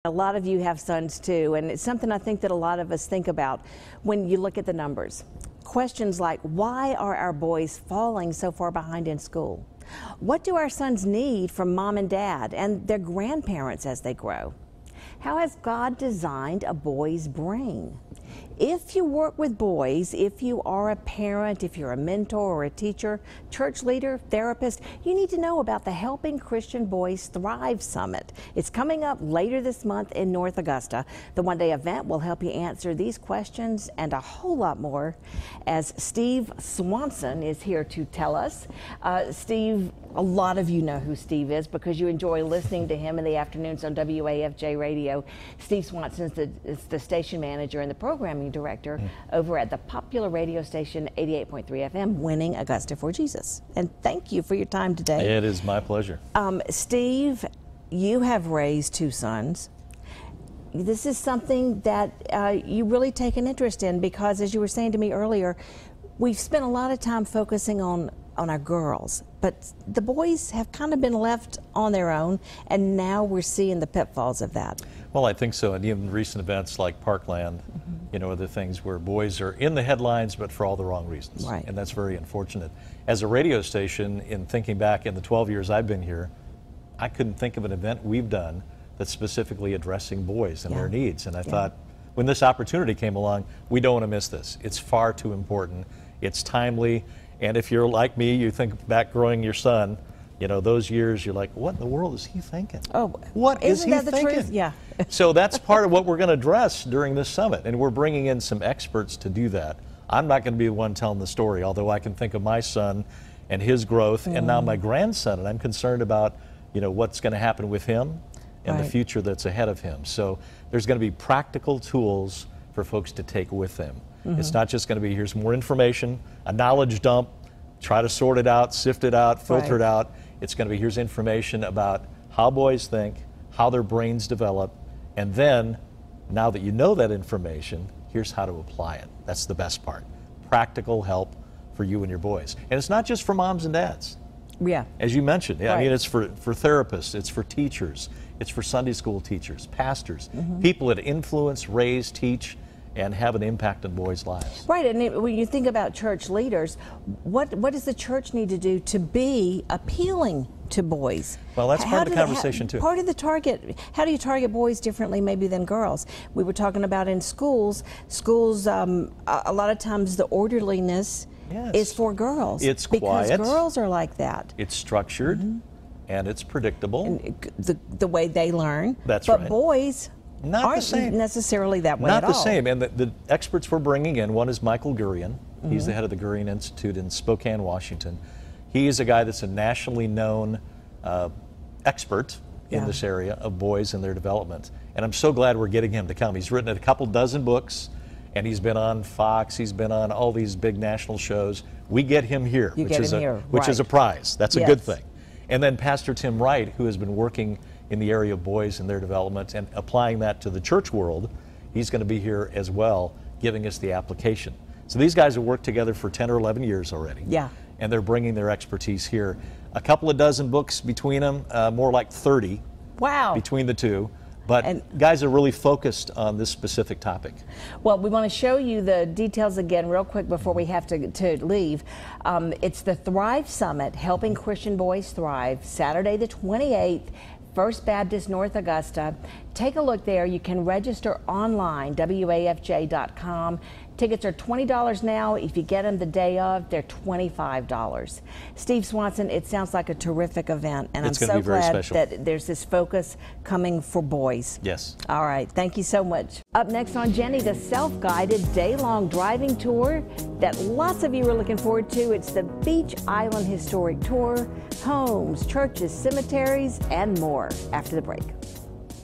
A lot of you have sons too, and it's something I think that a lot of us think about when you look at the numbers. Questions like, why are our boys falling so far behind in school? What do our sons need from mom and dad and their grandparents as they grow? How has God designed a boy's brain? If you work with boys, if you are a parent, if you're a mentor or a teacher, church leader, therapist, you need to know about the Helping Christian Boys Thrive Summit. It's coming up later this month in North Augusta. The one-day event will help you answer these questions and a whole lot more, as Steve Swanson is here to tell us. Steve, a lot of you know who Steve is because you enjoy listening to him in the afternoons on WAFJ radio. Steve Swanson is the station manager and the programming director over at the popular radio station 88.3 FM, Winning Augusta for Jesus. And thank you for your time today. It is my pleasure. Steve, you have raised two sons. This is something that you really take an interest in because, as you were saying to me earlier, we've spent a lot of time focusing on our girls, but the boys have kind of been left on their own, and now we're seeing the pitfalls of that. Well, I think so, and even recent events like Parkland, you know, other things where boys are in the headlines, but for all the wrong reasons. Right. And that's very unfortunate. As a radio station, in thinking back in the 12 years I've been here, I couldn't think of an event we've done that's specifically addressing boys and their needs. And I thought, when this opportunity came along, we don't want to miss this. It's far too important. It's timely. And if you're like me, you think back growing your son, you know, those years, you're like, what in the world is he thinking? Oh, what is he that the thinking? truth? Yeah. So that's part of what we're going to address during this summit, and we're bringing in some experts to do that. I'm not going to be the one telling the story, although I can think of my son and his growth, and now my grandson, and I'm concerned about, you know, what's going to happen with him and the future that's ahead of him. So there's going to be practical tools for folks to take with them. It's not just going to be, here's more information, a knowledge dump, try to sort it out, sift it out, filter it out. It's going to be, here's information about how boys think, how their brains develop, and then, now that you know that information, here's how to apply it. That's the best part. Practical help for you and your boys. And it's not just for moms and dads. Yeah. As you mentioned, I mean, it's for therapists, it's for teachers, it's for Sunday school teachers, pastors, people that influence, raise, teach, and have an impact on boys' lives. Right, and when you think about church leaders, what does the church need to do to be appealing to boys? Well, that's part of the conversation too. Part of the target, how do you target boys differently maybe than girls? We were talking about in schools, a lot of times the orderliness is for girls. It's quiet. Because girls are like that. It's structured and it's predictable. And the way they learn. That's right. But boys aren't necessarily that way at all. Not the same. And the experts we're bringing in, one is Michael Gurian. He's the head of the Gurian Institute in Spokane, Washington. He is a guy that's a nationally known expert in this area of boys and their development. And I'm so glad we're getting him to come. He's written a couple dozen books, and he's been on Fox, he's been on all these big national shows. We get him here, which is a prize. That's a good thing. And then Pastor Tim Wright, who has been working in the area of boys and their development and applying that to the church world, he's going to be here as well, giving us the application. So these guys have worked together for 10 or 11 years already. Yeah. And they're bringing their expertise here. A couple of dozen books between them, more like 30 between the two. But guys are really focused on this specific topic. Well, we want to show you the details again real quick before we have to leave. It's the Thrive Summit, Helping Christian Boys Thrive, Saturday the 28th, First Baptist North Augusta. Take a look there. You can register online, WAFJ.com. Tickets are $20 now. If you get them the day of, they're $25. Steve Swanson, it sounds like a terrific event, and I'm so glad that there's this focus coming for boys. Yes. All right. Thank you so much. Up next on Jenny, the self-guided day-long driving tour that lots of you are looking forward to. It's the Beach Island Historic Tour, homes, churches, cemeteries, and more after the break.